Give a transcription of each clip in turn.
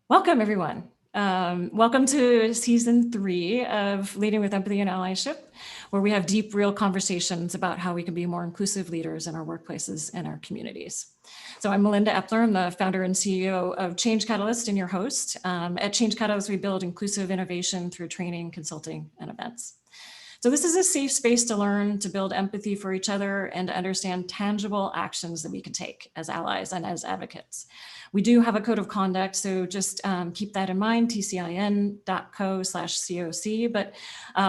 Welcome, everyone. Welcome to season 3 of Leading with Empathy and Allyship, where we have deep, real conversations about how we can be more inclusive leaders in our workplaces and our communities. So I'm Melinda Epler. I'm the founder and CEO of Change Catalyst and your host. At Change Catalyst, we build inclusive innovation through training, consulting, and events. So this is a safe space to learn, to build empathy for each other, and to understand tangible actions that we can take as allies and as advocates. We do have a code of conduct, so just keep that in mind, tcin.co/COC, but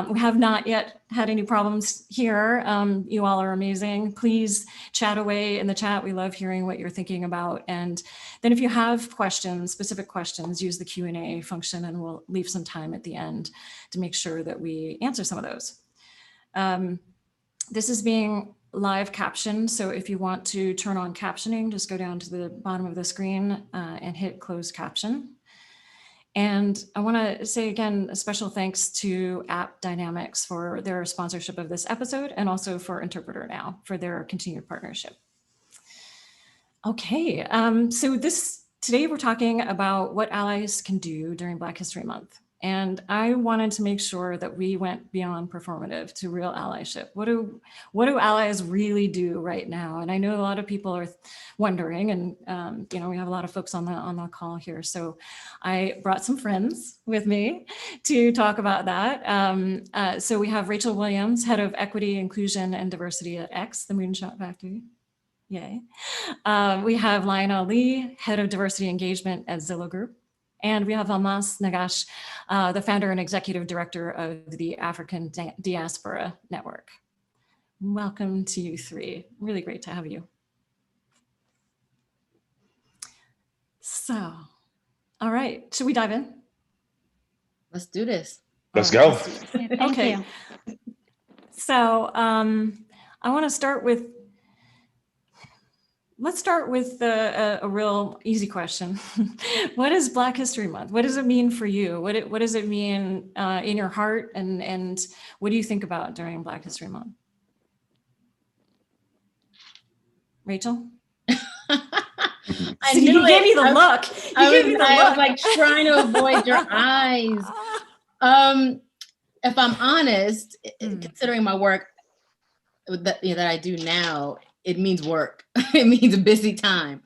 we have not yet had any problems here. You all are amazing. Please chat away in the chat. We love hearing what you're thinking about. And then if you have questions, specific questions, use the Q&A function and we'll leave some time at the end to make sure that we answer some of those. This is being live captioned, so if you want to turn on captioning, just go down to the bottom of the screen and hit closed caption. And I want to say again, a special thanks to App Dynamics for their sponsorship of this episode, and also for Interpreter Now for their continued partnership. Okay, so today we're talking about what allies can do during Black History Month. And I wanted to make sure that we went beyond performative to real allyship. What do allies really do right now? And I know a lot of people are wondering, and we have a lot of folks on the call here. So I brought some friends with me to talk about that. So we have Rachel Williams, Head of Equity, Inclusion, and Diversity at X, the Moonshot Factory. Yay. We have Lionel, Head of Diversity Engagement at Zillow Group. And we have Almaz Negash, the founder and executive director of the African Diaspora Network. Welcome to you three. Really great to have you. So, all right, should we dive in? Let's do this. Let's go. Okay. So I want to start with, let's start with a real easy question. What is Black History Month? What does it mean for you? What does it mean in your heart? And what do you think about during Black History Month? Rachel? I knew you gave me the look. I was like trying to avoid your eyes. If I'm honest, considering my work that I do now, it means work. It means a busy time.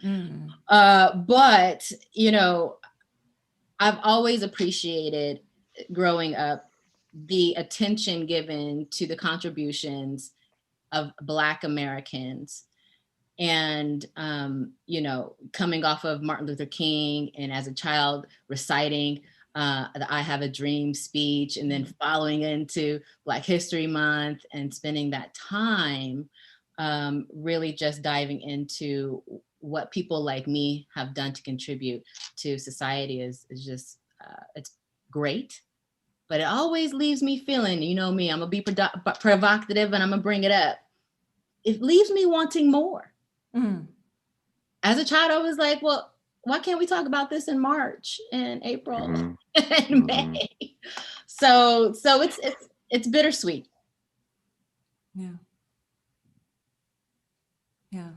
But, I've always appreciated growing up the attention given to the contributions of Black Americans. And, coming off of Martin Luther King and as a child reciting the I Have a Dream speech, and then following into Black History Month and spending that time really just diving into what people like me have done to contribute to society is just, it's great. But it always leaves me feeling, me, I'm gonna be provocative and I'm gonna bring it up. It leaves me wanting more. As a child, I was like, well, why can't we talk about this in March and April and May? So it's bittersweet. Yeah. Yeah.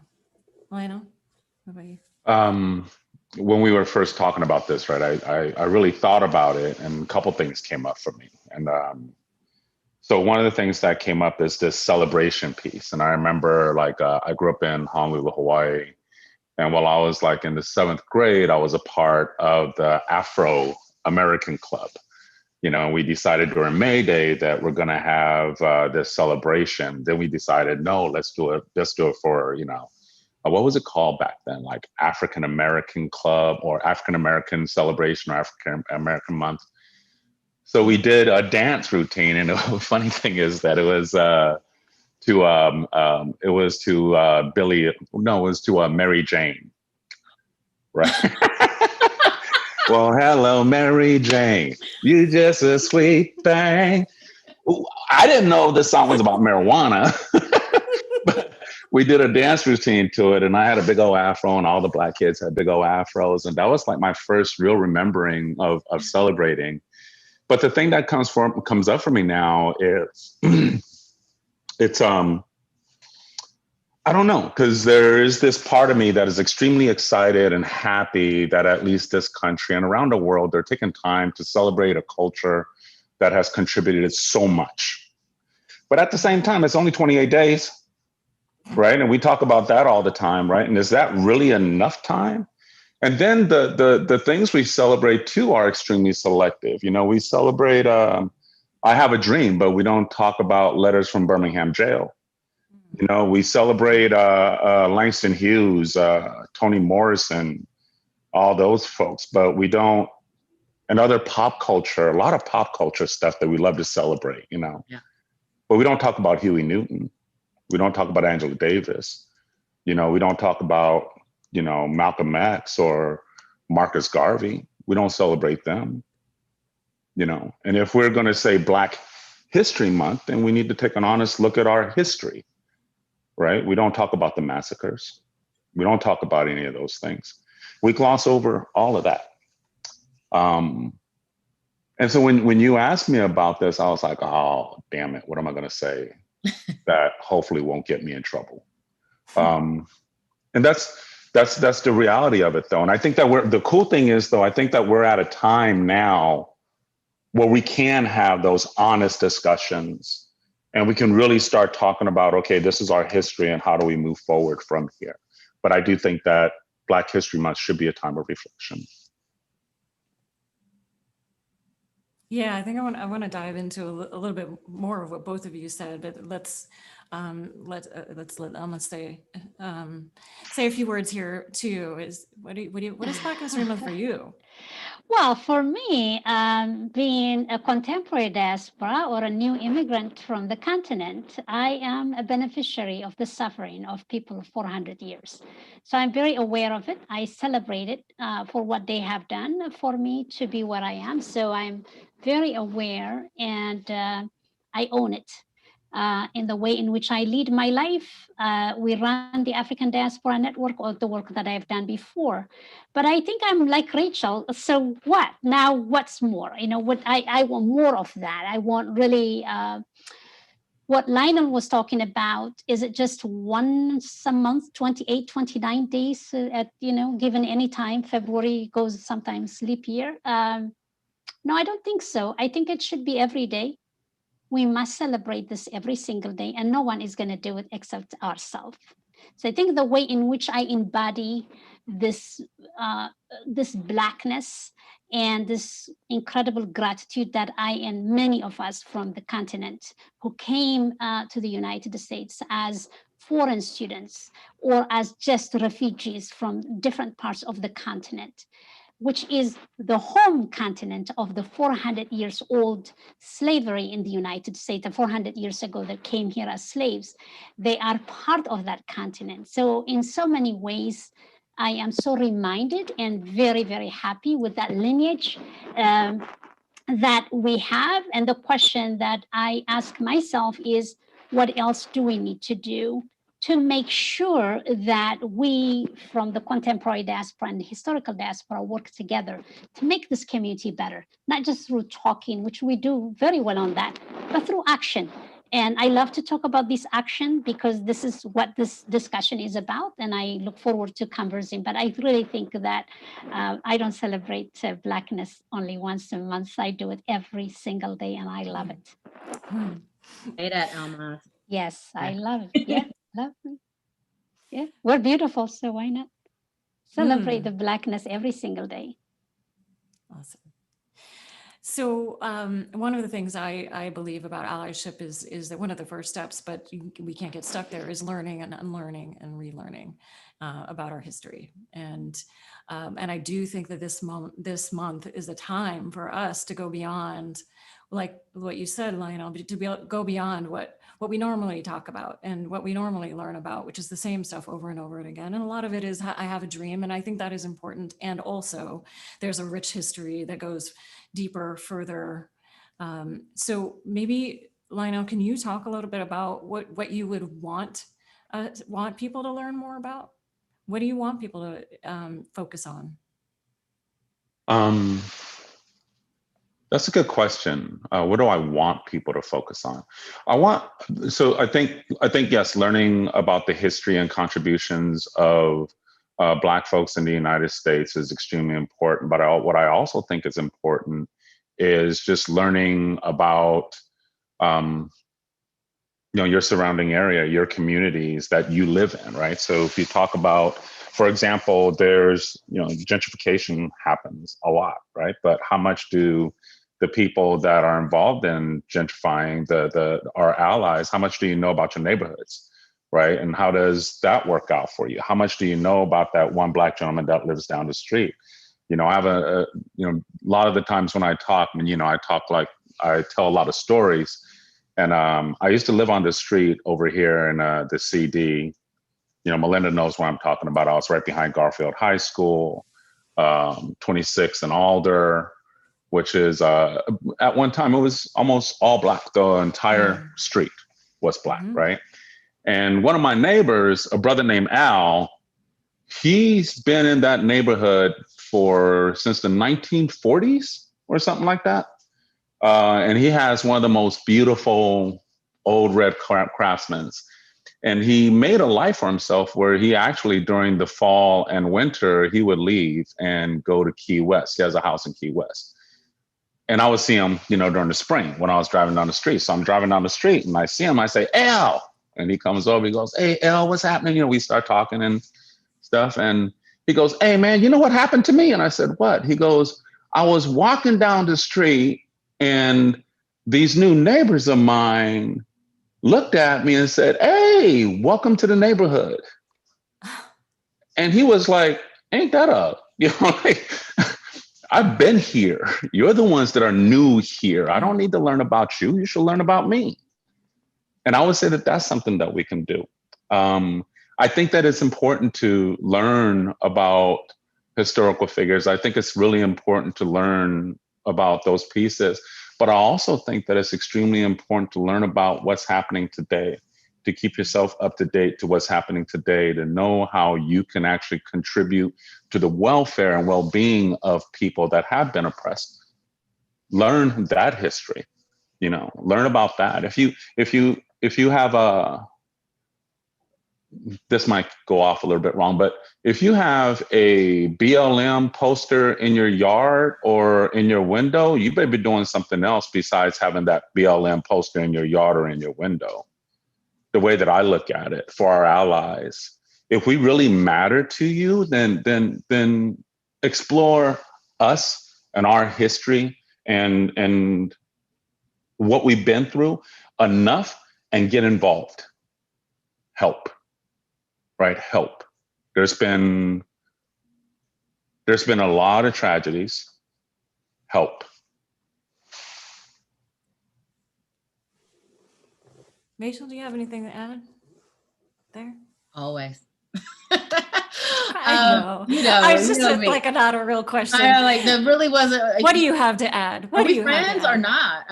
Lionel, what about you? When we were first talking about this, right, I really thought about it, and a couple things came up for me. And so one of the things that came up is this celebration piece. And I remember I grew up in Honolulu, Hawaii. And while I was in the 7th grade, I was a part of the Afro-American Club. We decided during May Day that we're going to have this celebration. Then we decided, no, let's do it for, what was it called back then? African American Club or African American Celebration or African American Month. So we did a dance routine. And the funny thing is that it was to Mary Jane. Right. Well, hello, Mary Jane. You just a sweet thing. I didn't know this song was about marijuana. But we did a dance routine to it, and I had a big old afro, and all the Black kids had big old afros. And that was my first real remembering of celebrating. But the thing that comes up for me now is it's I I don't know, because there is this part of me that is extremely excited and happy that at least this country and around the world, they're taking time to celebrate a culture that has contributed so much. But at the same time, it's only 28 days, right? And we talk about that all the time, right? And is that really enough time? And then the things we celebrate too are extremely selective. You know, we celebrate I Have a Dream, but we don't talk about Letters from Birmingham Jail. You know, we celebrate Langston Hughes, Toni Morrison, all those folks, but we don't, and other pop culture, a lot of pop culture stuff that we love to celebrate, you know. Yeah. But we don't talk about Huey Newton. We don't talk about Angela Davis. You know, we don't talk about, you know, Malcolm X or Marcus Garvey. We don't celebrate them, you know. And if we're going to say Black History Month, then we need to take an honest look at our history, right? We don't talk about the massacres. We don't talk about any of those things. We gloss over all of that. And so when you asked me about this, I was like, oh, damn it. What am I going to say that hopefully won't get me in trouble? And that's the reality of it, though. And I think that the cool thing is, though, I think that we're at a time now where we can have those honest discussions and we can really start talking about, okay, this is our history and how do we move forward from here? But I do think that Black History Month should be a time of reflection. Yeah, I think I want to dive into a little bit more of what both of you said, but let's let Alma say a few words here too. What is Black History Month for you? Well, for me, being a contemporary diaspora or a new immigrant from the continent, I am a beneficiary of the suffering of people 400 years. So I'm very aware of it. I celebrate it for what they have done for me to be where I am. So I'm very aware and I own it. In the way in which I lead my life. We run the African Diaspora Network, or the work that I've done before. But I think I'm like Rachel. So what? Now what's more? You know, what I want more of that. I want really what Lionel was talking about. Is it just once a month, 28, 29 days at, you know, given any time? February goes sometimes leap year. No, I don't think so. I think it should be every day. We must celebrate this every single day, and no one is going to do it except ourselves. So I think the way in which I embody this this Blackness and this incredible gratitude that I and many of us from the continent who came to the United States as foreign students or as just refugees from different parts of the continent, which is the home continent of the 400 years old slavery in the United States, the 400 years ago that came here as slaves. They are part of that continent. So in so many ways, I am so reminded and very, very happy with that lineage that we have. And the question that I ask myself is, what else do we need to do to make sure that we from the contemporary diaspora and the historical diaspora work together to make this community better, not just through talking, which we do very well on that, but through action. And I love to talk about this action because this is what this discussion is about. And I look forward to conversing. But I really think that I don't celebrate Blackness only once a month. I do it every single day and I love it. Say that, Almaz. Yes, I love it. Yeah, love it. Yeah, we're beautiful. So why not celebrate the Blackness every single day? Awesome. So one of the things I believe about allyship is that one of the first steps, but we can't get stuck there, is learning and unlearning and relearning about our history. And I do think that this month is a time for us to go beyond, like what you said, Lionel, to go beyond what we normally talk about and what we normally learn about, which is the same stuff over and over again. And a lot of it is, I have a dream, and I think that is important. And also there's a rich history that goes deeper, further. So maybe, Lionel, can you talk a little bit about what you would want people to learn more about? What do you want people to focus on? That's a good question. What do I want people to focus on? I think yes, learning about the history and contributions of Black folks in the United States is extremely important. But what I also think is important is just learning about um, your surrounding area, your communities that you live in, right? So if you talk about, for example, there's gentrification happens a lot, right? But how much do the people that are involved in gentrifying our allies, how much do you know about your neighborhoods, right? And how does that work out for you? How much do you know about that one Black gentleman that lives down the street? I have a lot of the times when I talk, I tell a lot of stories. And I used to live on the street over here in the CD. Melinda knows what I'm talking about. I was right behind Garfield High School, 26 and Alder, which is at one time it was almost all Black. The entire street was Black, right? And one of my neighbors, a brother named Al, he's been in that neighborhood since the 1940s or something like that. And he has one of the most beautiful old red craftsmen. And he made a life for himself where he actually, during the fall and winter, he would leave and go to Key West. He has a house in Key West. And I would see him, during the spring when I was driving down the street. So I'm driving down the street and I see him, I say, Al. And he comes over, he goes, hey, Al, what's happening? We start talking and stuff. And he goes, hey, man, you know what happened to me? And I said, what? He goes, I was walking down the street and these new neighbors of mine looked at me and said, hey, welcome to the neighborhood. And he was like, ain't that up? Like, I've been here. You're the ones that are new here. I don't need to learn about you. You should learn about me. And I would say that that's something that we can do. I think that it's important to learn about historical figures. I think it's really important to learn about those pieces. But I also think that it's extremely important to learn about what's happening today, to keep yourself up to date to what's happening today, to know how you can actually contribute to the welfare and well-being of people that have been oppressed. Learn that history, learn about that. If you have this might go off a little bit wrong, but if you have a BLM poster in your yard or in your window, you better be doing something else besides having that BLM poster in your yard or in your window. The way that I look at it for our allies, if we really matter to you, then explore us and our history and what we've been through enough and get involved. Help. Right? Help. There's been a lot of tragedies. Help. Rachel, do you have anything to add there? Always. I know. It's just not a real question. I know, like that really wasn't. What do you have to add? What are do we you friends have to add? or not?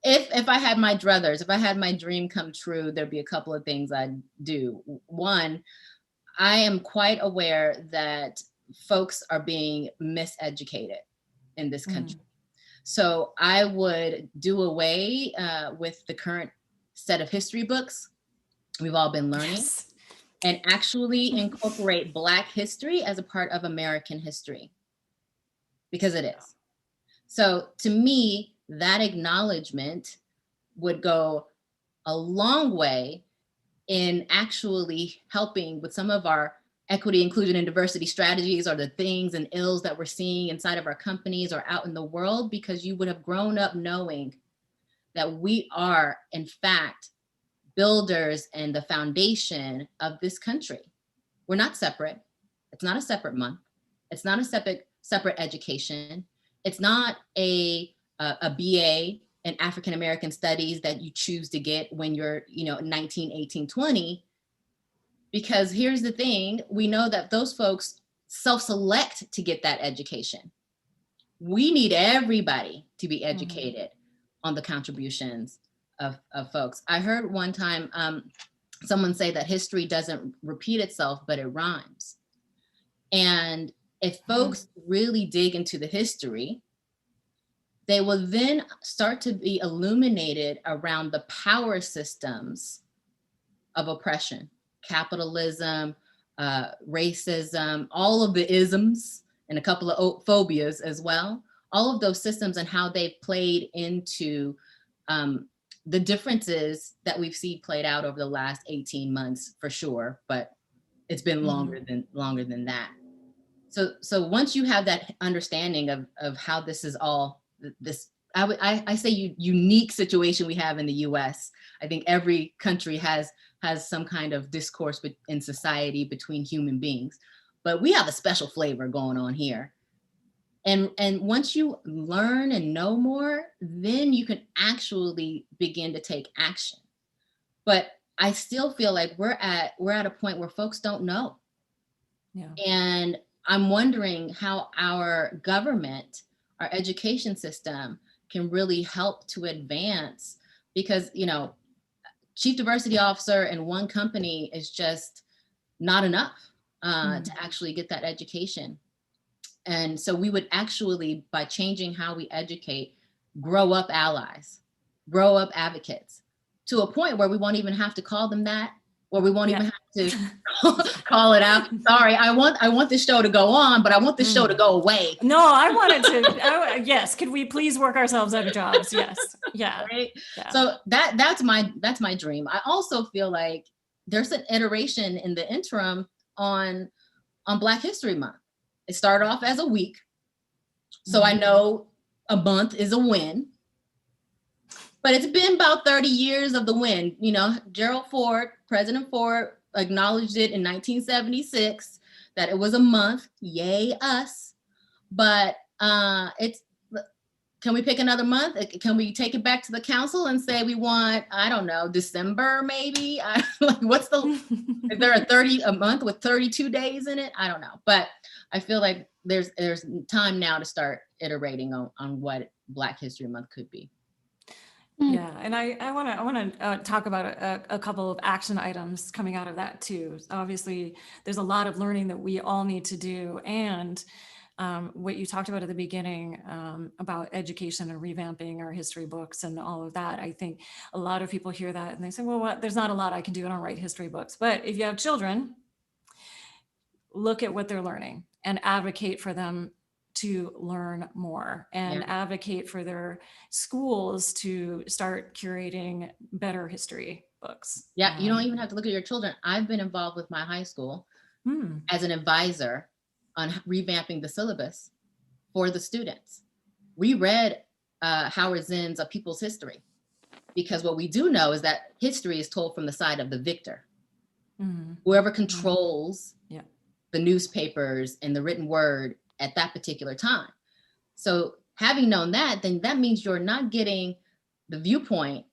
If I had my druthers, if I had my dream come true, there'd be a couple of things I'd do. One, I am quite aware that folks are being miseducated in this country. So I would do away with the current set of history books we've all been learning, and actually incorporate Black history as a part of American history, because it is. So to me, that acknowledgement would go a long way in actually helping with some of our equity, inclusion, and diversity strategies, or the things and ills that we're seeing inside of our companies or out in the world, because you would have grown up knowing that we are, in fact, builders and the foundation of this country. We're not separate. It's not a separate month. It's not a separate education. It's not a BA in African American studies that you choose to get when you're 19, 18, 20. Because here's the thing, we know that those folks self-select to get that education. We need everybody to be educated on the contributions of folks. I heard one time someone say that history doesn't repeat itself, but it rhymes. And if folks really dig into the history, they will then start to be illuminated around the power systems of oppression, capitalism, racism, all of the isms, and a couple of phobias as well. All of those systems and how they played into the differences that we've seen played out over the last 18 months for sure, but it's been longer than that. So once you have that understanding of how this is all this, I say unique situation we have in the US. I think every country has some kind of discourse in society between human beings, but we have a special flavor going on here. And once you learn and know more, then you can actually begin to take action. But I still feel like we're at a point where folks don't know. Yeah. And I'm wondering how our government, our education system can really help to advance, because, you know, chief diversity officer in one company is just not enough to actually get that education. And so we would actually, by changing how we educate, grow up allies, grow up advocates, to a point where we won't even have to call them that, or we won't even have to call it out. Sorry, I want this show to go on, but I want this show to go away. No, I wanted to. Yes, could we please work ourselves out of jobs? Yes, yeah. Right. Yeah. So that's my dream. I also feel like there's an iteration in the interim on Black History Month. It started off as a week, so I know a month is a win. But it's been about 30 years of the win. You know, President Ford acknowledged it in 1976 that it was a month. Yay, us. But can we pick another month? Can we take it back to the council and say we want, I don't know, December maybe? Like, is there a month with 32 days in it? I don't know. But I feel like there's time now to start iterating on what Black History Month could be. Yeah, and I want to talk about a couple of action items coming out of that too. Obviously, there's a lot of learning that we all need to do, and what you talked about at the beginning about education and revamping our history books and all of that. I think a lot of people hear that and they say, well, what? There's not a lot I can do. I don't write history books. But if you have children, look at what they're learning and advocate for them to learn more, and advocate for their schools to start curating better history books. Yeah, you don't even have to look at your children. I've been involved with my high school as an advisor on revamping the syllabus for the students. We read Howard Zinn's A People's History, because what we do know is that history is told from the side of the victor. Whoever controls the newspapers and the written word at that particular time. So having known that, then that means you're not getting the viewpoint,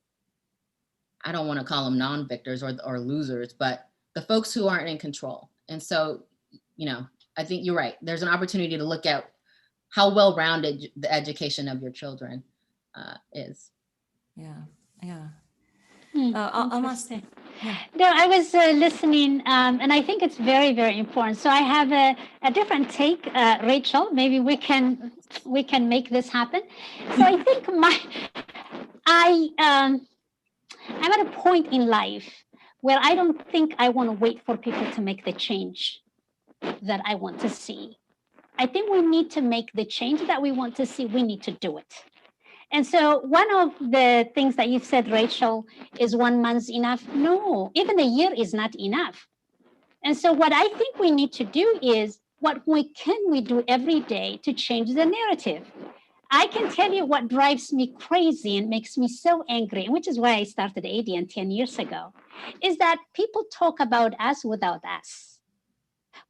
I don't want to call them non-victors or losers, but the folks who aren't in control. And so, you know, I think you're right. There's an opportunity to look at how well-rounded the education of your children is. Yeah. Almost. No, I was listening, and I think it's very, very important. So I have a different take, Rachel. Maybe we can make this happen. So I think I'm at a point in life where I don't think I want to wait for people to make the change that I want to see. I think we need to make the change that we want to see. We need to do it. And so one of the things that you said, Rachel, is 1 month's enough. No, even a year is not enough. And so what I think we need to do is, what can we do every day to change the narrative? I can tell you what drives me crazy and makes me so angry, which is why I started ADN 10 years ago, is that people talk about us without us.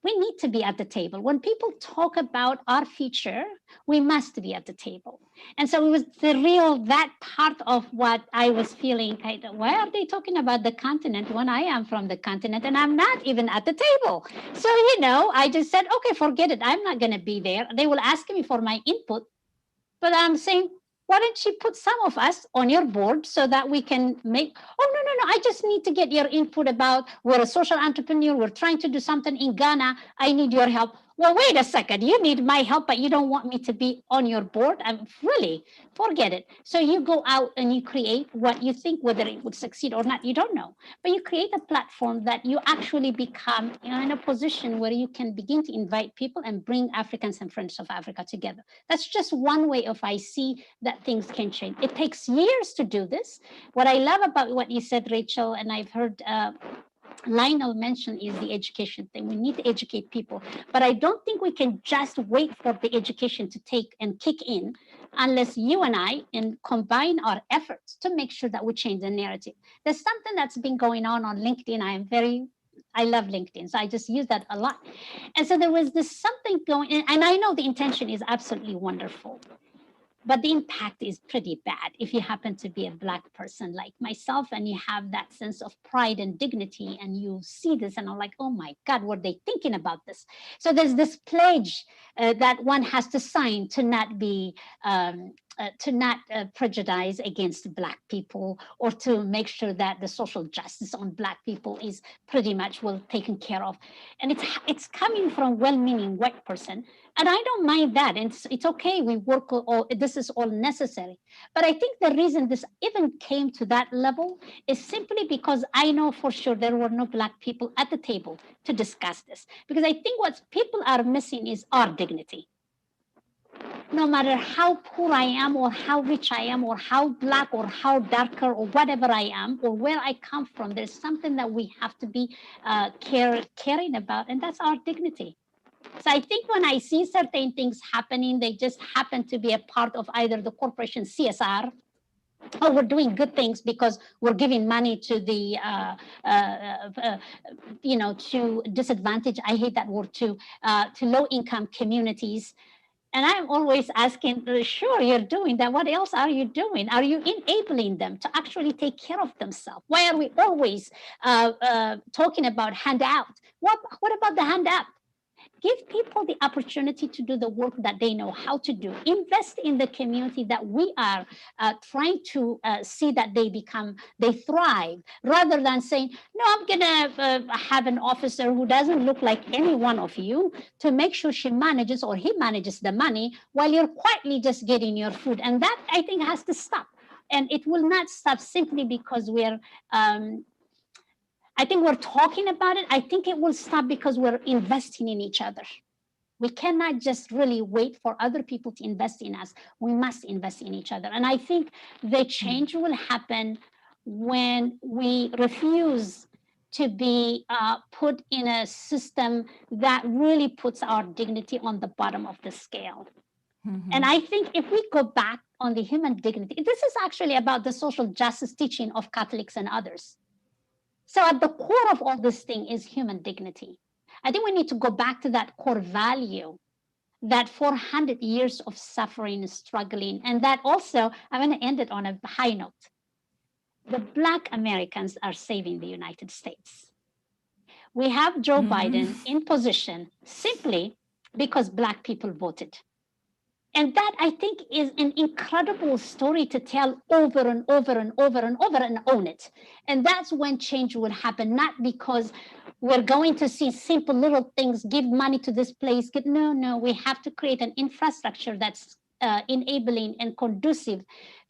We need to be at the table. When people talk about our future, we must be at the table. And so it was that part of what I was feeling. Why are they talking about the continent when I am from the continent and I'm not even at the table? So, you know, I just said, okay, forget it. I'm not going to be there. They will ask me for my input. But I'm saying, why don't you put some of us on your board so that we can make, no, I just need to get your input about, we're a social entrepreneur, we're trying to do something in Ghana, I need your help. well, wait a second, you need my help, but you don't want me to be on your board? I'm really, forget it. So you go out and you create what you think, whether it would succeed or not, you don't know. But you create a platform that you actually become in a position where you can begin to invite people and bring Africans and friends of Africa together. That's just one way of I see that things can change. It takes years to do this. What I love about what you said, Rachel, and I've heard Lionel mentioned is the education thing. We need to educate people, but I don't think we can just wait for the education to take and kick in unless you and I and combine our efforts to make sure that we change the narrative. There's something that's been going on LinkedIn. I love LinkedIn, so I just use that a lot. And so there was this something going, and I know the intention is absolutely wonderful, but the impact is pretty bad if you happen to be a Black person like myself and you have that sense of pride and dignity and you see this and I'm like, oh my God, what are they thinking about this? So there's this pledge that one has to sign to not be prejudice against Black people, or to make sure that the social justice on Black people is pretty much well taken care of. And it's coming from a well-meaning white person. And I don't mind that. And it's okay. We work all, this is all necessary. But I think the reason this even came to that level is simply because I know for sure there were no Black people at the table to discuss this. Because I think what people are missing is our dignity. No matter how poor I am or how rich I am or how Black or how darker or whatever I am or where I come from, there's something that we have to be caring about, and that's our dignity. So I think when I see certain things happening, they just happen to be a part of either the corporation CSR, or we're doing good things because we're giving money to the, to disadvantaged, I hate that word too, to low-income communities. And I'm always asking, sure, you're doing that. What else are you doing? Are you enabling them to actually take care of themselves? Why are we always talking about handout? What about the handout? Give people the opportunity to do the work that they know how to do. Invest in the community that we are trying to see that they thrive, rather than saying, no, I'm gonna have an officer who doesn't look like any one of you to make sure she manages or he manages the money while you're quietly just getting your food. And that, I think, has to stop. And it will not stop simply because I think we're talking about it. I think it will stop because we're investing in each other. We cannot just really wait for other people to invest in us. We must invest in each other. And I think the change will happen when we refuse to be put in a system that really puts our dignity on the bottom of the scale. Mm-hmm. And I think if we go back on the human dignity, this is actually about the social justice teaching of Catholics and others. So at the core of all this thing is human dignity. I think we need to go back to that core value, that 400 years of suffering, struggling, and that also, I'm going to end it on a high note. The Black Americans are saving the United States. We have Joe Biden in position simply because Black people voted. And that, I think, is an incredible story to tell over and over and over and over and own it. And that's when change will happen, not because we're going to see simple little things, give money to this place. No, we have to create an infrastructure that's enabling and conducive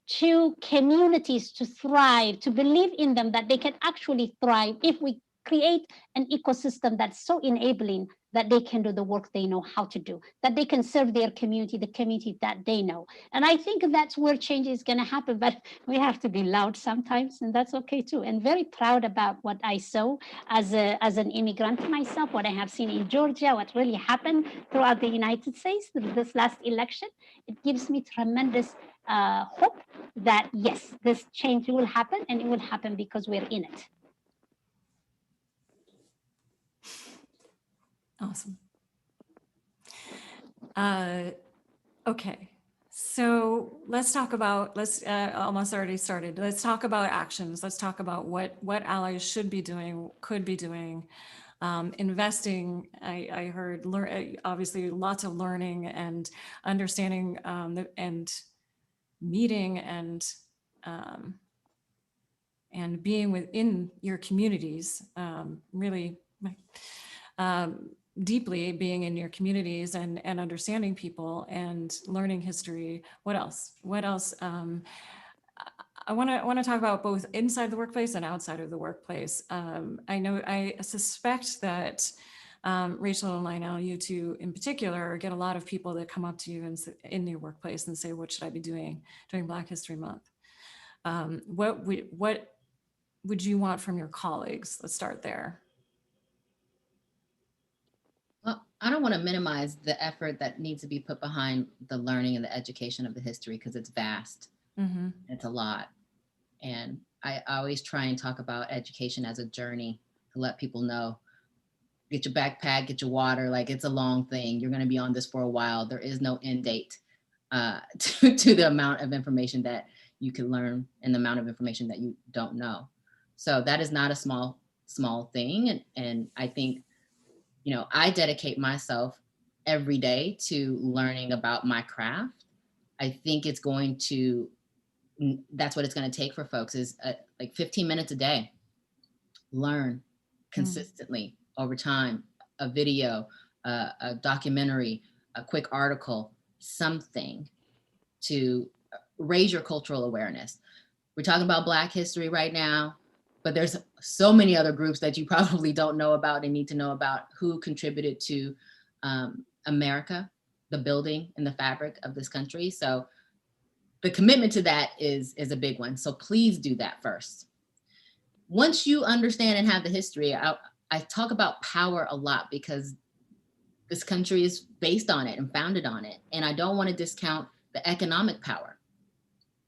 to communities to thrive, to believe in them, that they can actually thrive if we create an ecosystem that's so enabling that they can do the work they know how to do, that they can serve their community, the community that they know. And I think that's where change is going to happen, but we have to be loud sometimes, and that's okay too. And very proud about what I saw as an immigrant myself, what I have seen in Georgia, what really happened throughout the United States through this last election. It gives me tremendous hope that yes, this change will happen, and it will happen because we're in it. Awesome. Okay, so let's talk about, almost already started. Let's talk about actions. Let's talk about what allies should be doing, could be doing. Investing, I heard, obviously lots of learning and understanding and meeting and being within your communities, really. deeply being in your communities and understanding people and learning history. What else? What else? I want to talk about both inside the workplace and outside of the workplace. I suspect that Rachel and Lionel, you two in particular, get a lot of people that come up to you in your workplace and say, "What should I be doing during Black History Month?" What would you want from your colleagues? Let's start there. Well, I don't want to minimize the effort that needs to be put behind the learning and the education of the history, because it's vast. Mm-hmm. It's a lot. And I always try and talk about education as a journey to let people know, get your backpack, get your water, like it's a long thing. You're going to be on this for a while. There is no end date to the amount of information that you can learn and the amount of information that you don't know. So that is not a small thing. And I think, you know, I dedicate myself every day to learning about my craft. I think it's going to, that's what it's going to take for folks is like 15 minutes a day, learn consistently over time, a video, a documentary, a quick article, something to raise your cultural awareness. We're talking about Black history right now, but there's so many other groups that you probably don't know about and need to know about who contributed to America, the building and the fabric of this country. So the commitment to that is a big one. So please do that first. Once you understand and have the history, I talk about power a lot because this country is based on it and founded on it. And I don't want to discount the economic power.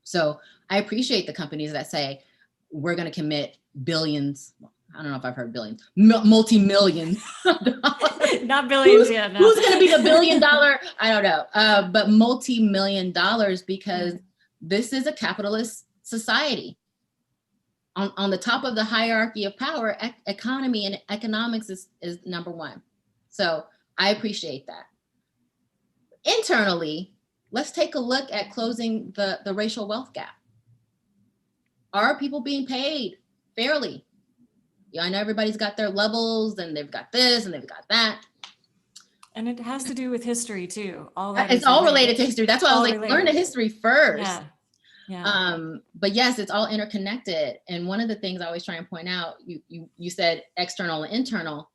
So I appreciate the companies that say, we're going to commit billions. I don't know if I've heard billions, multi-millions. Not billions yet. No. Who's going to be the $1 billion? I don't know. But multi-million dollars, because this is a capitalist society. On the top of the hierarchy of power, economy and economics is number one. So I appreciate that. Internally, let's take a look at closing the racial wealth gap. Are people being paid fairly? Yeah, I know everybody's got their levels and they've got this and they've got that. And it has to do with history too. All that it's all related to history. That's why I was like, learn the history first. Yeah. Yeah. But yes, it's all interconnected. And one of the things I always try and point out, you said external and internal,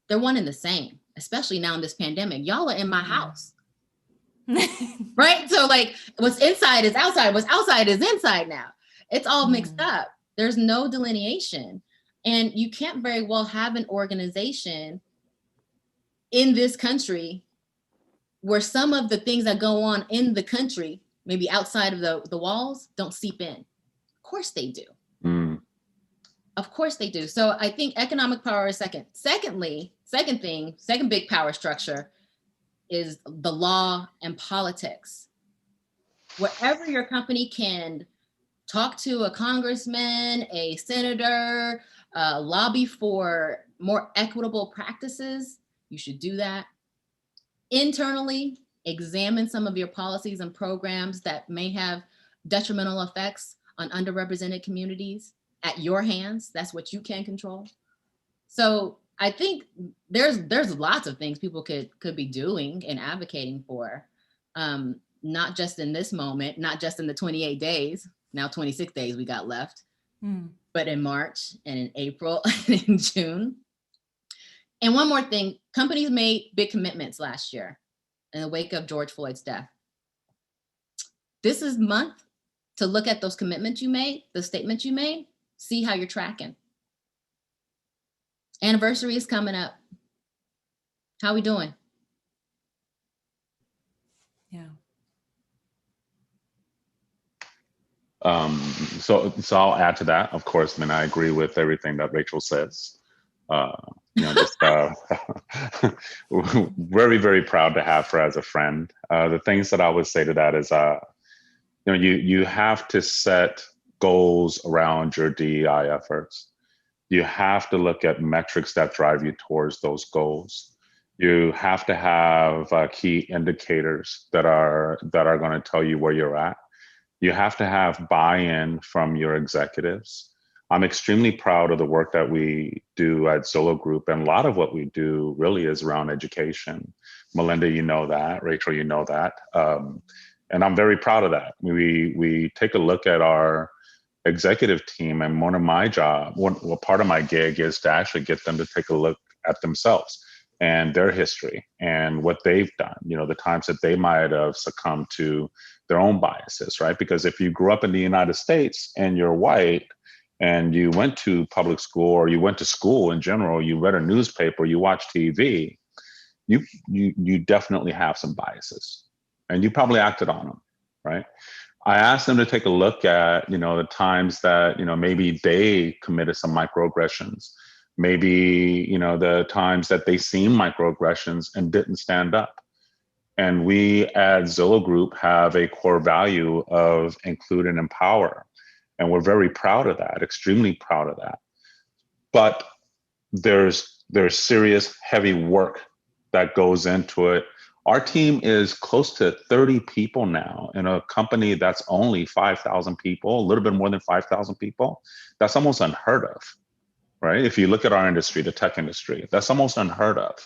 they're one and the same, especially now in this pandemic. Y'all are in my house. Right? So like what's inside is outside, what's outside is inside now. It's all mixed up. There's no delineation. And you can't very well have an organization in this country where some of the things that go on in the country, maybe outside of the walls, don't seep in. Of course they do. Of course they do. So I think economic power is second. Second big power structure is the law and politics. Wherever your company can talk to a congressman, a senator, lobby for more equitable practices, you should do that. Internally, examine some of your policies and programs that may have detrimental effects on underrepresented communities at your hands. That's what you can control. So I think there's lots of things people could be doing and advocating for, not just in this moment, not just in the 28 days, now 26 days we got left, but in March and in April and in June. And one more thing, companies made big commitments last year in the wake of George Floyd's death. This is month to look at those commitments you made, the statements you made, see how you're tracking. Anniversary is coming up. How we doing? Yeah. So I'll add to that. Of course, I mean, I agree with everything that Rachel says. Just very, very proud to have her as a friend. The things that I would say to that is, you have to set goals around your DEI efforts. You have to look at metrics that drive you towards those goals. You have to have key indicators that are going to tell you where you're at. You have to have buy-in from your executives. I'm extremely proud of the work that we do at Zillow Group. And a lot of what we do really is around education. Melinda, you know that. Rachel, you know that. And I'm very proud of that. We take a look at our executive team, and one of my part of my gig is to actually get them to take a look at themselves and their history and what they've done, the times that they might have succumbed to their own biases, right? Because if you grew up in the United States and you're white and you went to public school, or you went to school in general, you read a newspaper, you watch TV, you definitely have some biases, and you probably acted on them, right? I asked them to take a look at, the times that, maybe they committed some microaggressions, maybe, the times that they seen microaggressions and didn't stand up. And we at Zillow Group have a core value of include and empower. And we're very proud of that, extremely proud of that. But there's serious, heavy work that goes into it. Our team is close to 30 people now in a company that's only 5,000 people, a little bit more than 5,000 people. That's almost unheard of, right? If you look at our industry, the tech industry, that's almost unheard of.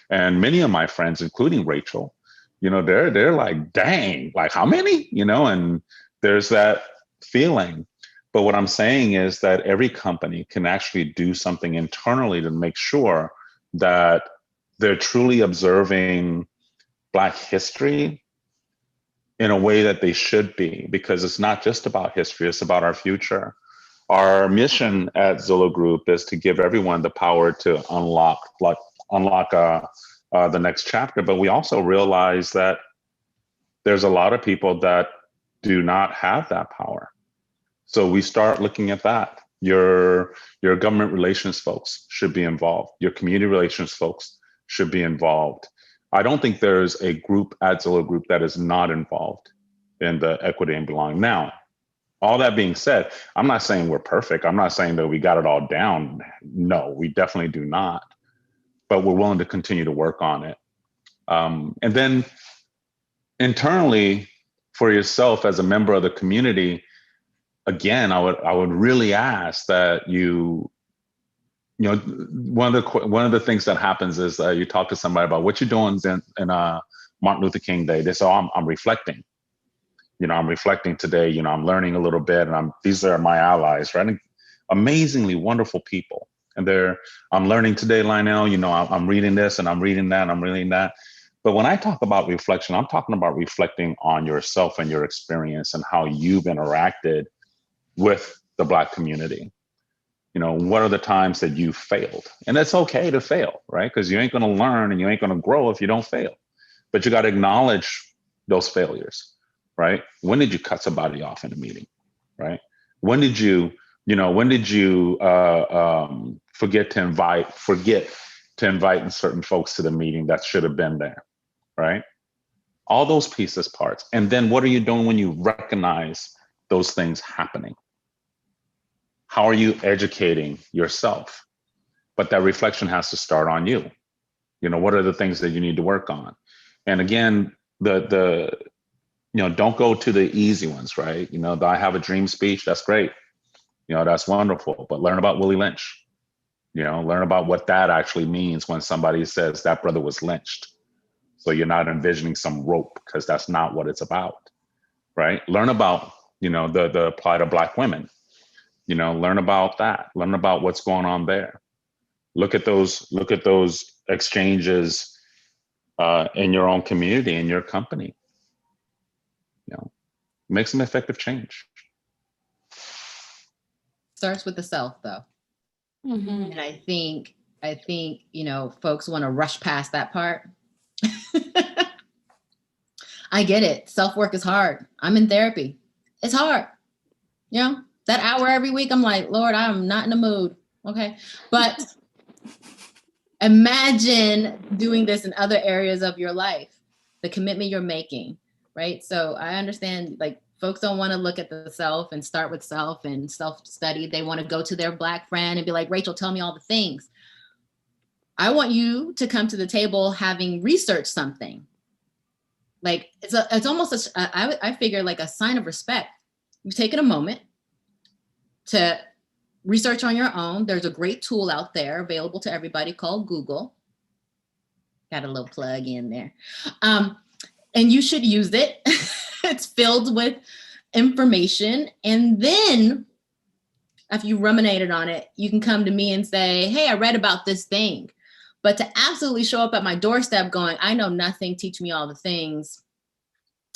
And many of my friends, including Rachel, they're like, dang, like how many, and there's that feeling. But what I'm saying is that every company can actually do something internally to make sure that they're truly observing Black history in a way that they should be, because it's not just about history, it's about our future. Our mission at Zillow Group is to give everyone the power to unlock the next chapter. But we also realize that there's a lot of people that do not have that power. So we start looking at that. Your government relations folks should be involved. Your community relations folks should be involved. I don't think there's a group at Zillow Group that is not involved in the equity and belonging. Now, all that being said, I'm not saying we're perfect. I'm not saying that we got it all down. No, we definitely do not. But we're willing to continue to work on it. And then internally, for yourself as a member of the community, again, I would really ask that one of the things that happens is you talk to somebody about what you're doing in Martin Luther King Day. They say, oh, I'm reflecting. I'm reflecting today. I'm learning a little bit, and these are my allies, right? And amazingly wonderful people. And I'm learning today, Lionel. I'm reading this and I'm reading that and I'm reading that. But when I talk about reflection, I'm talking about reflecting on yourself and your experience and how you've interacted with the Black community. What are the times that you failed? And it's okay to fail, right? Because you ain't going to learn and you ain't going to grow if you don't fail. But you got to acknowledge those failures, right? When did you cut somebody off in a meeting, right? When did you forget to invite certain folks to the meeting that should have been there, right? All those pieces, parts. And then what are you doing when you recognize those things happening? How are you educating yourself? But that reflection has to start on you. What are the things that you need to work on? And again, don't go to the easy ones, right? The I have a dream speech, that's great. That's wonderful, but learn about Willie Lynch. Learn about what that actually means when somebody says that brother was lynched. So you're not envisioning some rope, because that's not what it's about, right? Learn about, the plight of Black women. Learn about that. Learn about what's going on there. Look at those exchanges in your own community, in your company. Make some effective change. Starts with the self, though. Mm-hmm. And I think, folks want to rush past that part. I get it. Self-work is hard. I'm in therapy. It's hard. That hour every week, I'm like, Lord, I'm not in the mood. Okay. But imagine doing this in other areas of your life, the commitment you're making, right? So I understand, like, folks don't want to look at the self and start with self and self-study. They want to go to their Black friend and be like, Rachel, tell me all the things. I want you to come to the table having researched something. Like, it's almost, I figure, like a sign of respect. You've taken a moment to research on your own. There's a great tool out there available to everybody called Google. Got a little plug in there. And you should use it. It's filled with information. And then after you ruminated on it, you can come to me and say, hey, I read about this thing. But to absolutely show up at my doorstep going, I know nothing, teach me all the things.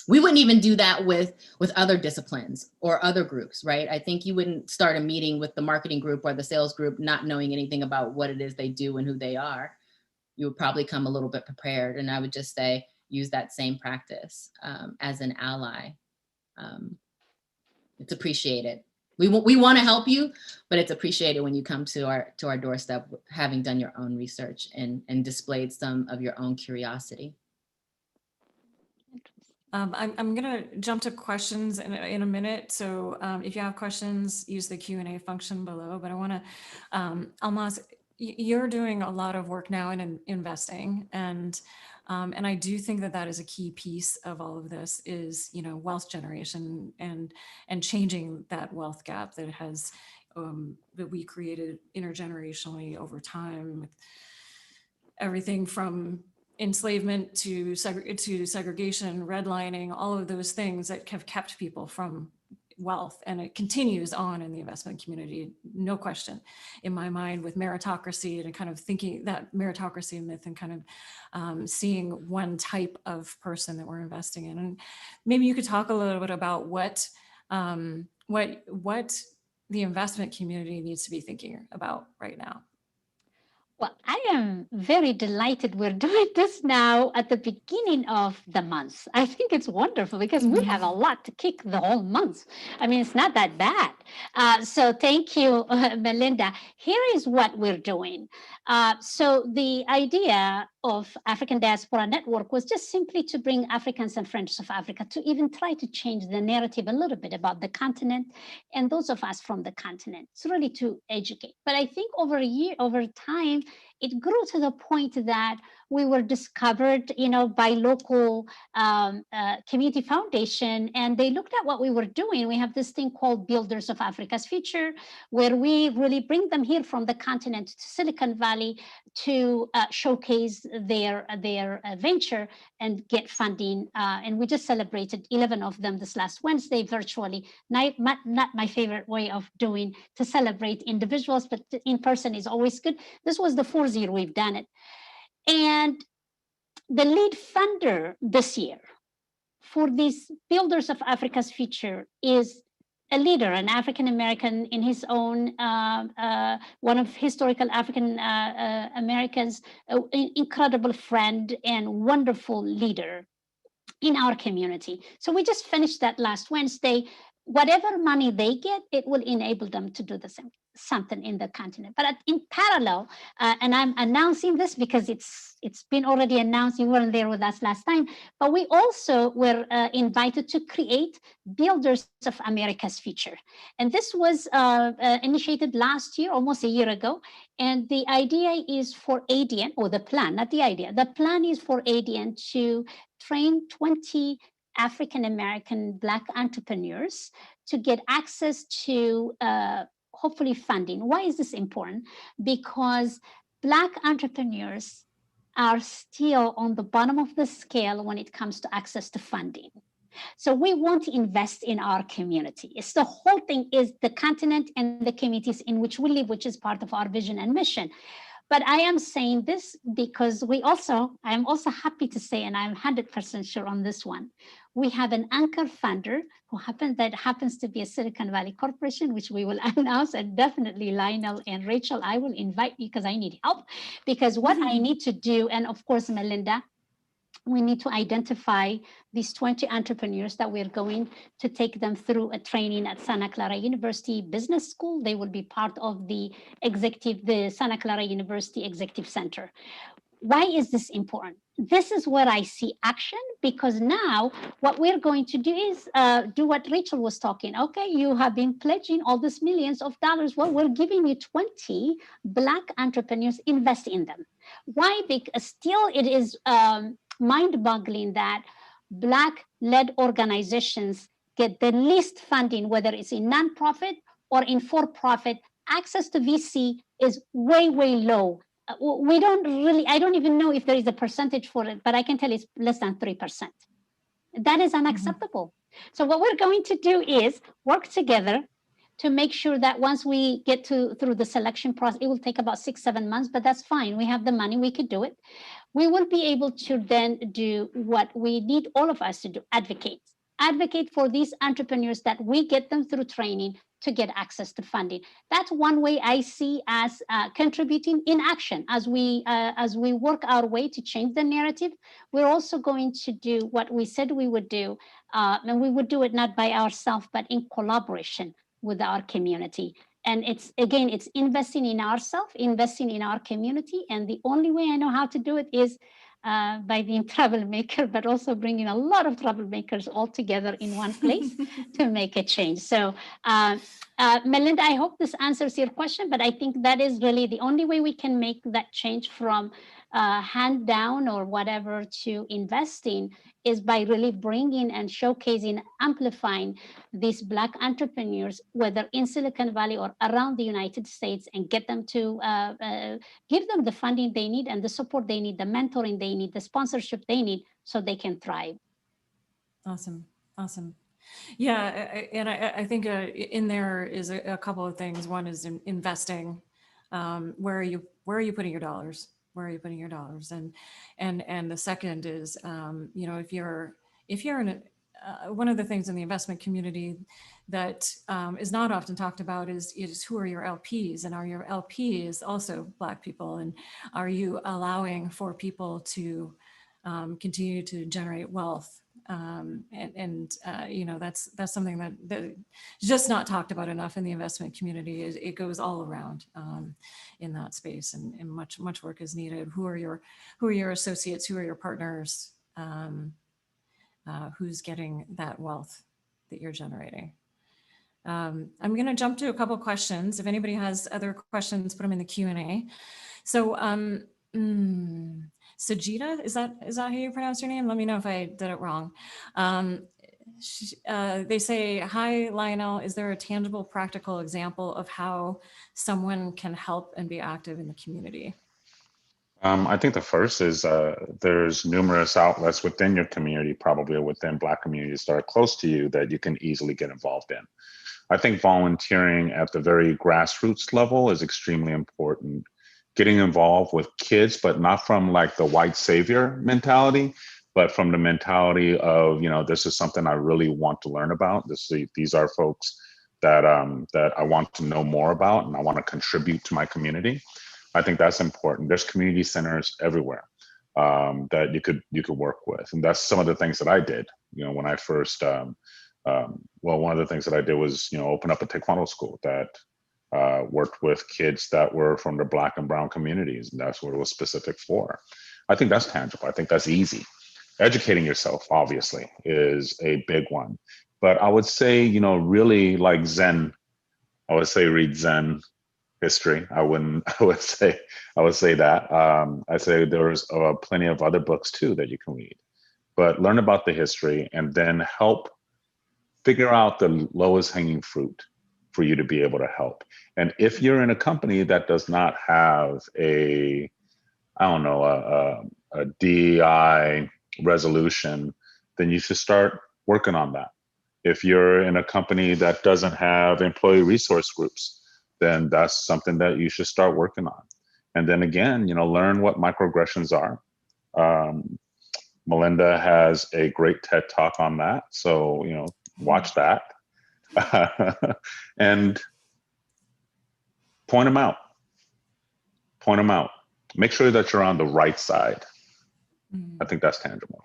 We wouldn't even do that with other disciplines or other groups, right? I think you wouldn't start a meeting with the marketing group or the sales group not knowing anything about what it is they do and who they are. You would probably come a little bit prepared. And I would just say, use that same practice as an ally. It's appreciated. We want to help you, but it's appreciated when you come to our doorstep, having done your own research and displayed some of your own curiosity. I'm going to jump to questions in a minute. So if you have questions, use the Q&A function below. But I want to, Almaz, you're doing a lot of work now in investing, and I do think that is a key piece of all of this is, wealth generation and changing that wealth gap that has that we created intergenerationally over time, with everything from enslavement to segregation, redlining, all of those things that have kept people from wealth. And it continues on in the investment community, no question, in my mind, with meritocracy and kind of thinking that meritocracy myth and kind of seeing one type of person that we're investing in. And maybe you could talk a little bit about what the investment community needs to be thinking about right now. Well, I am very delighted we're doing this now at the beginning of the month. I think it's wonderful because we have a lot to kick the whole month. I mean, it's not that bad. So thank you, Melinda. Here is what we're doing. So the idea of African Diaspora Network was just simply to bring Africans and friends of Africa to even try to change the narrative a little bit about the continent and those of us from the continent. It's really to educate. But I think over time, it grew to the point that we were discovered, by local community foundation, and they looked at what we were doing. We have this thing called Builders of Africa's Future, where we really bring them here from the continent to Silicon Valley to showcase their venture and get funding. And we just celebrated 11 of them this last Wednesday virtually. Not my favorite way of doing to celebrate individuals, but in person is always good. This was the 4th year we've done it. And the lead funder this year for these Builders of Africa's Future is a leader, an African-American in his own, one of historical African-Americans, incredible friend and wonderful leader in our community. So we just finished that last Wednesday. Whatever money they get, it will enable them to do the same, something in the continent. But in parallel, and I'm announcing this because it's been already announced, you weren't there with us last time, but we also were invited to create Builders of America's Future. And this was initiated last year, almost a year ago. And the idea is for ADN, or the plan, not the idea, the plan is for ADN to train 20 African-American Black entrepreneurs to get access to hopefully funding. Why is this important? Because Black entrepreneurs are still on the bottom of the scale when it comes to access to funding. So we want to invest in our community. It's the whole thing is the continent and the communities in which we live, which is part of our vision and mission. But I am saying this because I am also happy to say, and I'm 100% sure on this one, we have an anchor funder that happens to be a Silicon Valley corporation, which we will announce, and definitely Lionel and Rachel, I will invite you because I need help, because what I need to do, and of course, Melinda, we need to identify these 20 entrepreneurs that we're going to take them through a training at Santa Clara University Business School. They will be part of the Santa Clara University Executive Center. Why is this important? This is where I see action, because now what we're going to do is do what Rachel was talking. Okay, you have been pledging all these millions of dollars. Well, we're giving you 20 Black entrepreneurs, invest in them. Why? Because still it is mind-boggling that Black-led organizations get the least funding, whether it's in nonprofit or in for-profit, access to VC is way, way low. We don't really, I don't even know if there is a percentage for it, but I can tell it's less than 3%. That is unacceptable. So what we're going to do is work together to make sure that once we get through the selection process, it will take about 6-7 months, but that's fine. We have the money, we could do it. We will be able to then do what we need all of us to do, advocate for these entrepreneurs, that we get them through training to get access to funding. That's one way I see as contributing in action. As we work our way to change the narrative, we're also going to do what we said we would do, and we would do it not by ourselves, but in collaboration with our community. And it's investing in ourselves, investing in our community. And the only way I know how to do it is by being troublemaker, but also bringing a lot of troublemakers all together in one place to make a change. So Melinda, I hope this answers your question, but I think that is really the only way we can make that change from hand down or whatever to investing, is by really bringing and showcasing, amplifying these Black entrepreneurs, whether in Silicon Valley or around the United States, and get them to give them the funding they need and the support they need, the mentoring they need, the sponsorship they need, so they can thrive. Awesome. Awesome. Yeah. And I think in there is a couple of things. One is investing. Where are you putting your dollars? Where are you putting your dollars? And the second is, if you're in one of the things in the investment community that is not often talked about is who are your LPs, and are your LPs also Black people, and are you allowing for people to continue to generate wealth? That's something that is just not talked about enough in the investment community. It goes all around in that space, and much work is needed. Who are your associates? Who are your partners? Who's getting that wealth that you're generating? I'm going to jump to a couple questions. If anybody has other questions, put them in the Q&A. So Sajida, is that how you pronounce your name? Let me know if I did it wrong. They say, hi, Lionel, is there a tangible, practical example of how someone can help and be active in the community? I think the first is there's numerous outlets within your community, probably within Black communities that are close to you, that you can easily get involved in. I think volunteering at the very grassroots level is extremely important. Getting involved with kids, but not from like the white savior mentality, but from the mentality of, this is something I really want to learn about. These are folks that I want to know more about, and I want to contribute to my community. I think that's important. There's community centers everywhere that you could work with, and that's some of the things that I did. When I first, one of the things that I did was open up a Taekwondo school that worked with kids that were from the Black and brown communities, and that's what it was specific for. I think that's tangible. I think that's easy. Educating yourself, obviously, is a big one. But I would say, really like Zen, I would say read Zen history. I would say that. I'd say there's plenty of other books too that you can read. But learn about the history and then help figure out the lowest hanging fruit for you to be able to help. And if you're in a company that does not have a DEI resolution, then you should start working on that. If you're in a company that doesn't have employee resource groups, then that's something that you should start working on. And then again, learn what microaggressions are. Melinda has a great TED Talk on that. So, watch that. And point them out. Make sure that you're on the right side. I think that's tangible.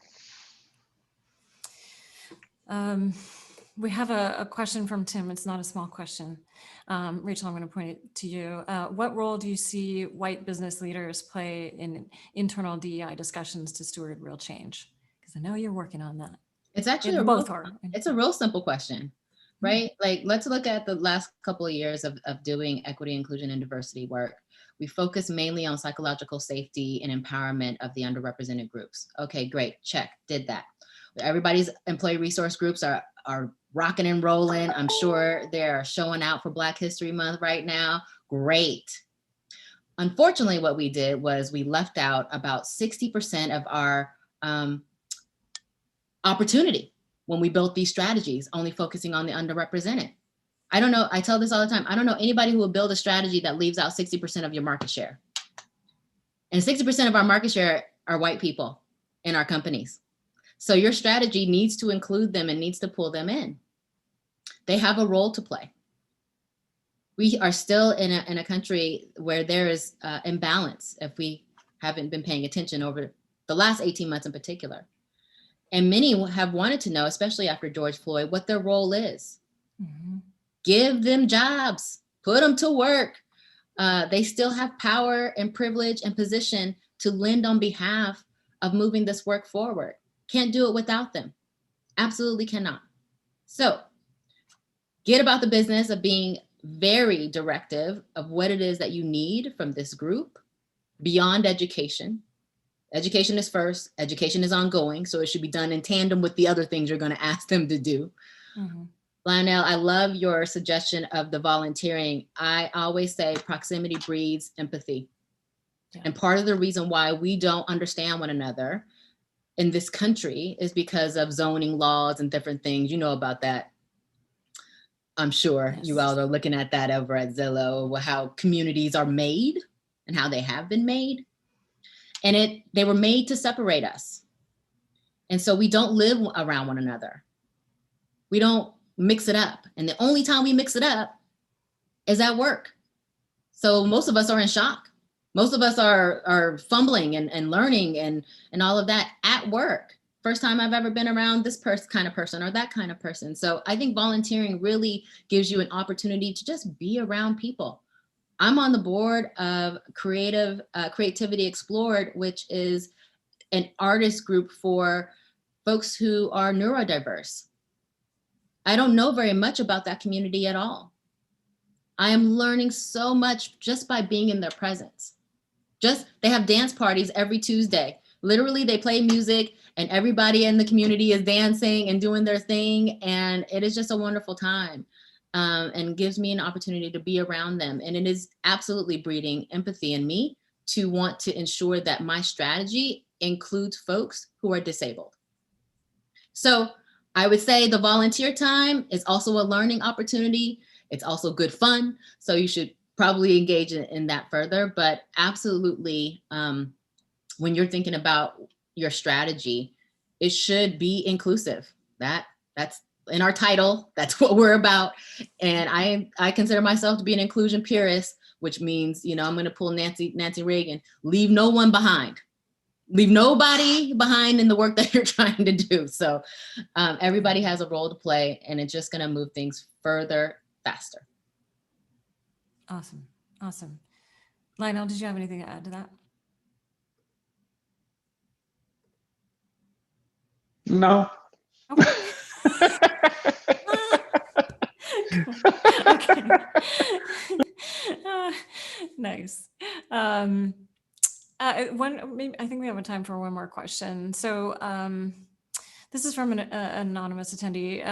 We have a question from Tim. It's not a small question. Rachel, I'm going to point it to you. What role do you see white business leaders play in internal DEI discussions to steward real change? Because I know you're working on that. It's actually it's a real simple question, right? Like, let's look at the last couple of years of doing equity, inclusion, and diversity work. We focus mainly on psychological safety and empowerment of the underrepresented groups. Okay, great, check, did that. Everybody's employee resource groups are rocking and rolling. I'm sure they're showing out for Black History Month right now. Great. Unfortunately, what we did was we left out about 60% of our opportunity when we built these strategies, only focusing on the underrepresented. I don't know, I tell this all the time, I don't know anybody who will build a strategy that leaves out 60% of your market share. And 60% of our market share are white people in our companies. So your strategy needs to include them and needs to pull them in. They have a role to play. We are still in a country where there is imbalance if we haven't been paying attention over the last 18 months in particular. And many have wanted to know, especially after George Floyd, what their role is. Mm-hmm. Give them jobs, put them to work. They still have power and privilege and position to lend on behalf of moving this work forward. Can't do it without them. Absolutely cannot. So get about the business of being very directive of what it is that you need from this group beyond education. Education is first, education is ongoing, so it should be done in tandem with the other things you're going to ask them to do. Mm-hmm. Lionel, I love your suggestion of the volunteering. I always say proximity breeds empathy. Yeah. And part of the reason why we don't understand one another in this country is because of zoning laws and different things. You know about that. I'm sure yes. You all are looking at that over at Zillow, how communities are made and how they have been made. And they were made to separate us. And so we don't live around one another. We don't mix it up. And the only time we mix it up is at work. So most of us are in shock. Most of us are fumbling and learning and all of that at work. First time I've ever been around this kind of person or that kind of person. So I think volunteering really gives you an opportunity to just be around people. I'm on the board of Creativity Explored, which is an artist group for folks who are neurodiverse. I don't know very much about that community at all. I am learning so much just by being in their presence. They have dance parties every Tuesday. Literally, they play music and everybody in the community is dancing and doing their thing. And it is just a wonderful time and gives me an opportunity to be around them. And it is absolutely breeding empathy in me to want to ensure that my strategy includes folks who are disabled. So I would say the volunteer time is also a learning opportunity. It's also good fun. So you should probably engage in that further, but absolutely, when you're thinking about your strategy, it should be inclusive. That's in our title, that's what we're about. And I consider myself to be an inclusion purist, which means, I'm going to pull Nancy Reagan, leave no one behind. Leave nobody behind in the work that you're trying to do. So everybody has a role to play, and it's just going to move things further, faster. Awesome. Awesome. Lionel, did you have anything to add to that? No. Okay. Okay. Nice. Maybe I think we have time for one more question. So this is from an anonymous attendee.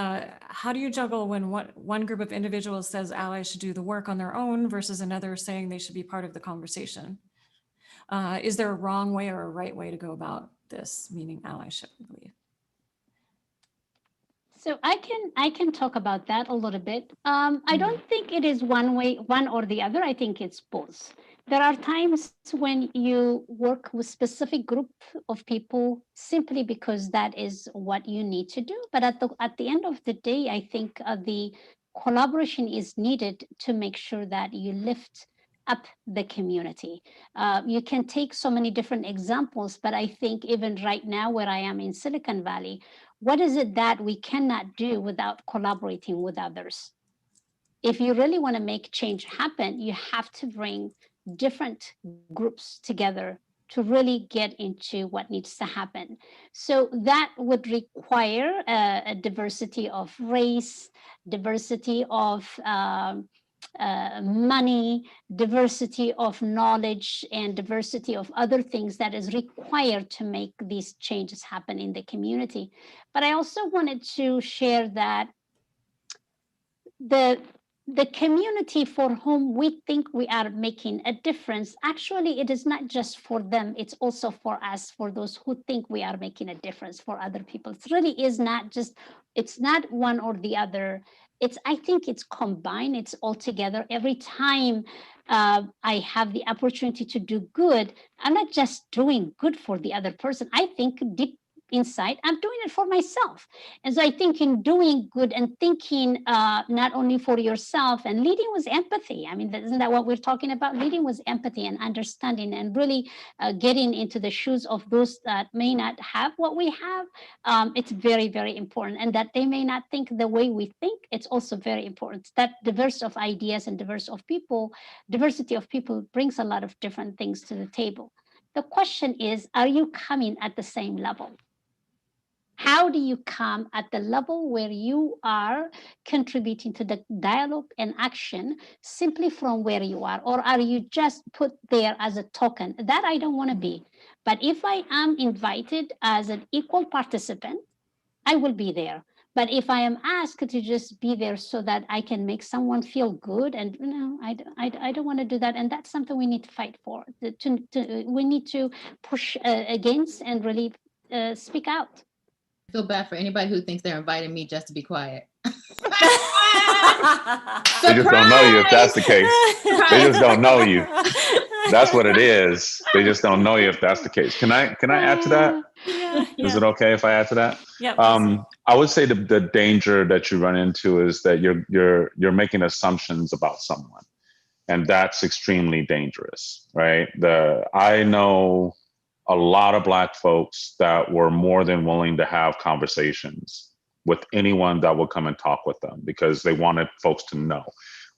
How do you juggle when one group of individuals says allies should do the work on their own versus another saying they should be part of the conversation? Is there a wrong way or a right way to go about this, meaning allyship, I believe? So I can talk about that a little bit. I don't think it is one way, one or the other. I think it's both. There are times when you work with specific group of people simply because that is what you need to do. But at the end of the day, I think the collaboration is needed to make sure that you lift up the community. You can take so many different examples, but I think even right now where I am in Silicon Valley, what is it that we cannot do without collaborating with others? If you really want to make change happen, you have to bring different groups together to really get into what needs to happen. So that would require a diversity of race, diversity of money, diversity of knowledge, and diversity of other things that is required to make these changes happen in the community. But I also wanted to share that the community for whom we think we are making a difference, actually, it is not just for them, it's also for us, for those who think we are making a difference for other people. It really is not just, it's not one or the other. I think it's combined, it's all together. Every time I have the opportunity to do good, I'm not just doing good for the other person. I think deep inside, I'm doing it for myself. And so I think in doing good and thinking not only for yourself, and leading with empathy. I mean, isn't that what we're talking about? Leading with empathy and understanding, and really getting into the shoes of those that may not have what we have. It's very, very important. And that they may not think the way we think. It's also very important. That diversity of ideas and diversity of people brings a lot of different things to the table. The question is, are you coming at the same level? How do you come at the level where you are contributing to the dialogue and action simply from where you are? Or are you just put there as a token? That I don't want to be. But if I am invited as an equal participant, I will be there. But if I am asked to just be there so that I can make someone feel good, and I don't want to do that. And that's something we need to fight for. We need to push against and really speak out. I feel bad for anybody who thinks they're inviting me just to be quiet. They just don't know you if that's the case. They just don't know you. That's what it is. They just don't know you if that's the case. Can I add to that? Yeah. Is it okay if I add to that? Yeah. I would say the danger that you run into is that you're making assumptions about someone, and that's extremely dangerous, right? I know a lot of Black folks that were more than willing to have conversations with anyone that would come and talk with them because they wanted folks to know.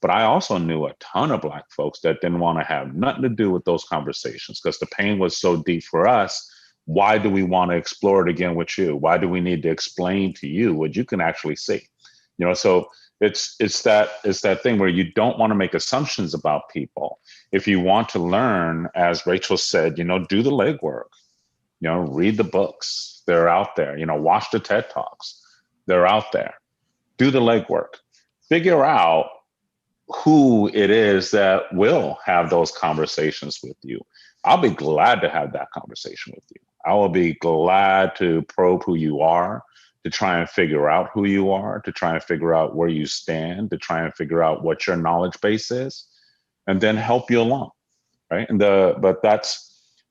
But I also knew a ton of Black folks that didn't want to have nothing to do with those conversations because the pain was so deep for us. Why do we want to explore it again with you? Why do we need to explain to you what you can actually see? You know, so it's that thing where you don't want to make assumptions about people. If you want to learn, as Rachel said, do the legwork, read the books. They're out there, watch the TED Talks. They're out there. Do the legwork. Figure out who it is that will have those conversations with you. I'll be glad to have that conversation with you. I will be glad to probe who you are, to try and figure out who you are, to try and figure out where you stand, to try and figure out what your knowledge base is, and then help you along, right? But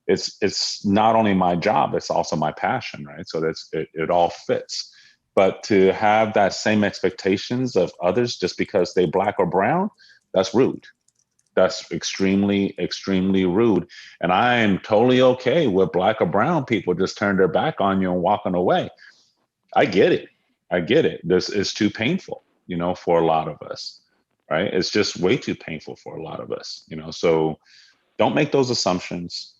it's not only my job, it's also my passion, right? So it all fits. But to have that same expectations of others just because they Black or brown, that's rude. That's extremely, extremely rude. And I am totally okay with Black or brown people just turn their back on you and walking away. I get it. This is too painful, for a lot of us, right? It's just way too painful for a lot of us, so don't make those assumptions.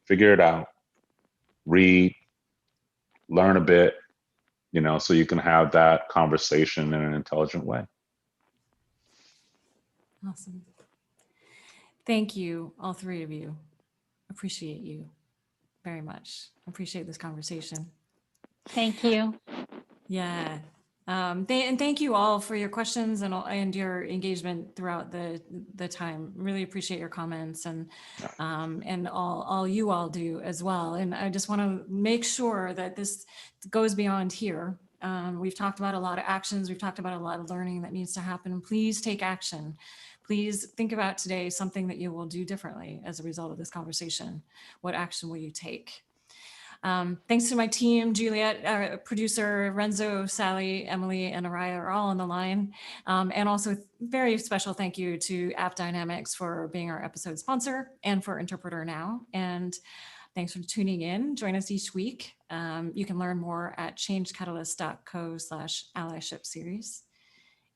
Figure it out. Read, learn a bit, so you can have that conversation in an intelligent way. Awesome. Thank you, all three of you. Appreciate you very much. Appreciate this conversation. Thank you. Yeah. And thank you all for your questions and your engagement throughout the time. Really appreciate your comments and all you all do as well. And I just want to make sure that this goes beyond here. We've talked about a lot of actions. We've talked about a lot of learning that needs to happen. Please take action. Please think about today something that you will do differently as a result of this conversation. What action will you take? Thanks to my team, Juliet, producer, Renzo, Sally, Emily, and Araya are all on the line. And also very special thank you to App Dynamics for being our episode sponsor and for Interpreter Now. And thanks for tuning in. Join us each week. You can learn more at changecatalyst.co/allyship series.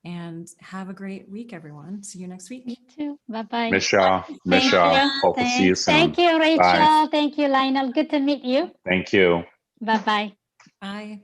And have a great week, everyone. See you next week. You too. Bye-bye. Miss y'all. Hope to see you soon. Thank you, Rachel. Bye. Thank you, Lionel. Good to meet you. Thank you. Bye-bye. Bye.